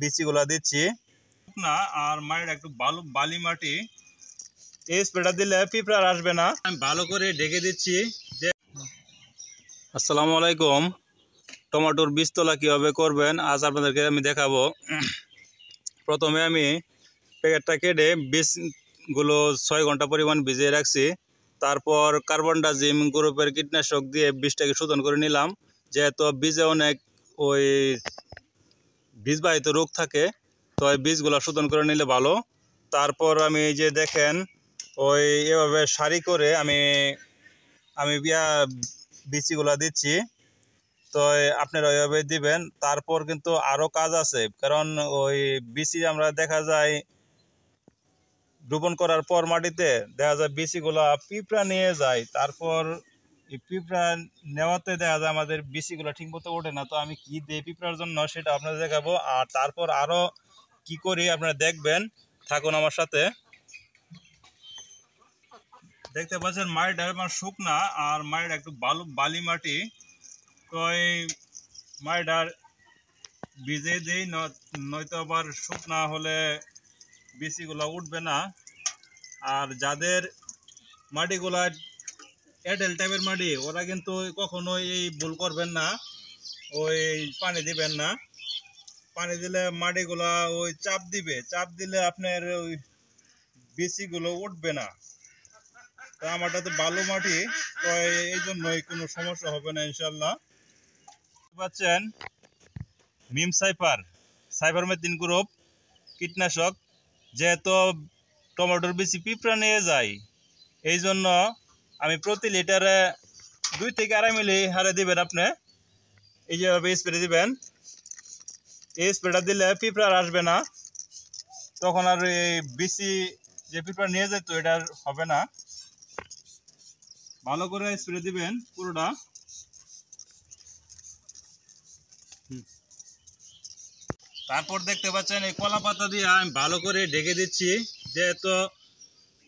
বিচিগুলা দিচ্ছি না, আর মাটির একটু বালি মাটি, এই স্প্রেটা দিলে পিঁপড়া আসবে না। আমি ভালো করে ঢেকে দিচ্ছি। যে আসসালামু আলাইকুম, টমেটোর বীজতলা কীভাবে করবেন আজ আপনাদেরকে আমি দেখাবো। প্রথমে আমি প্যাকেটটা কেটে বীজগুলো 6 ঘন্টা পরিমাণ ভিজিয়ে রাখছি। তারপর কার্বনডাজিম গ্রুপের কীটনাশক দিয়ে বীজটাকে শোধন করে নিলাম। যেহেতু বীজে অনেক ওই বীজবাহিত রোগ থাকে, তো এই বীজগুলো শোধন করে নিলে ভালো। তারপর আমি এই যে দেখেন ওই এভাবে সারি করে আমি বিচিগুলা দিচ্ছি। তো আপনারা ওইভাবে দিবেন। তারপর কিন্তু আরও কাজ আছে, কারণ ওই বিচি আমরা দেখা যায় রোপণ করার পর মাটিতে দেখা যায় বিচিগুলা পিঁপড়া নিয়ে যায়। তারপর এই পিঁপড়া নেওয়াতে দেখা যায় আমাদের বিচিগুলো ঠিক মতো ওঠে না। তো আমি কি দিই পিঁপড়ার জন্য সেটা আপনাদের দেখাবো। আর তারপর আরও কি করি আপনারা দেখবেন, থাকুন আমার সাথে। দেখতে পাচ্ছেন মাটিটা আমার শুকনা, আর মাটিটা একটু বালি মাটি। তো এই মাটিটার ভিজে দিই, নয়তো আবার শুকনা হলে বিচিগুলো উঠবে না। আর যাদের মাটিগুলা এঁটেল টাইপের মাটি, ওরা কিন্তু কখনোই এই ভুল করবেন না, ওই পানি দিবেন না। পানি দিলে মাটিগুলা ওই চাপ দিলে আপনার ওই বিচিগুলো উঠবে না। তো আমারটা তো বালু মাটি, তো এই জন্যই কোনো সমস্যা হবে না ইনশাল্লাহ। পাচ্ছেন মিম সাইপারমেথ্রিন গ্রুপ কীটনাশক। যেহেতু টমেটোর বিচি পিঁপড়া নিয়ে যায়, এই জন্য আমি প্রতি লিটারে 2 থেকে 2.5 মিলি হারে দিবেন। আপনি এই যেভাবে স্প্রে দিবেন, এই স্প্রেটা দিলে পিঁপড়া আসবে না। তখন আর এই বিচি যে পিঁপড়া নিয়ে যেত এটা হবে না। ভালো করে স্প্রে দিবেন পুরোটা। তারপর দেখতে পাচ্ছেন এই কলা পাতা দিয়ে আমি ভালো করে ঢেকে দিচ্ছি। যেহেতু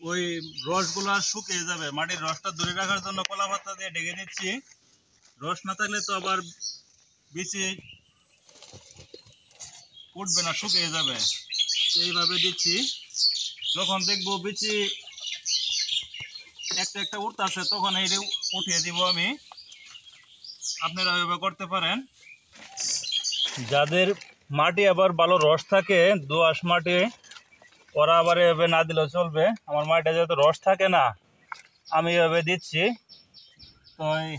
ওই রসগুলো শুকিয়ে যাবে, মাটির রসটা ধরে রাখার জন্য কলা পাতা দিয়ে ঢেকে দিচ্ছি। রস না থাকলে তো আবার বিচি উঠবে না, শুকিয়ে যাবে। এইভাবে দিচ্ছি। যখন দেখবো বিচি একটা একটা উঠতে আসে, তখন এই উঠিয়ে দিব আমি। আপনারা ওইভাবে করতে পারেন। যাদের মাটি আবার ভালো রস থাকে, দোআঁশ মাটি, ওরা আবার এভাবে না দিলেও চলবে। আমার মাটিটা যেহেতু রস থাকে না, আমি এভাবে দিচ্ছি। তো এই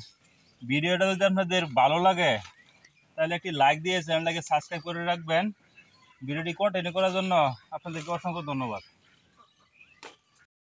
ভিডিওটা যদি আপনাদের ভালো লাগে তাহলে একটি লাইক দিয়ে চ্যানেলটাকে সাবস্ক্রাইব করে রাখবেন। ভিডিওটি কন্টিনিউ করার জন্য আপনাদেরকে অসংখ্য ধন্যবাদ।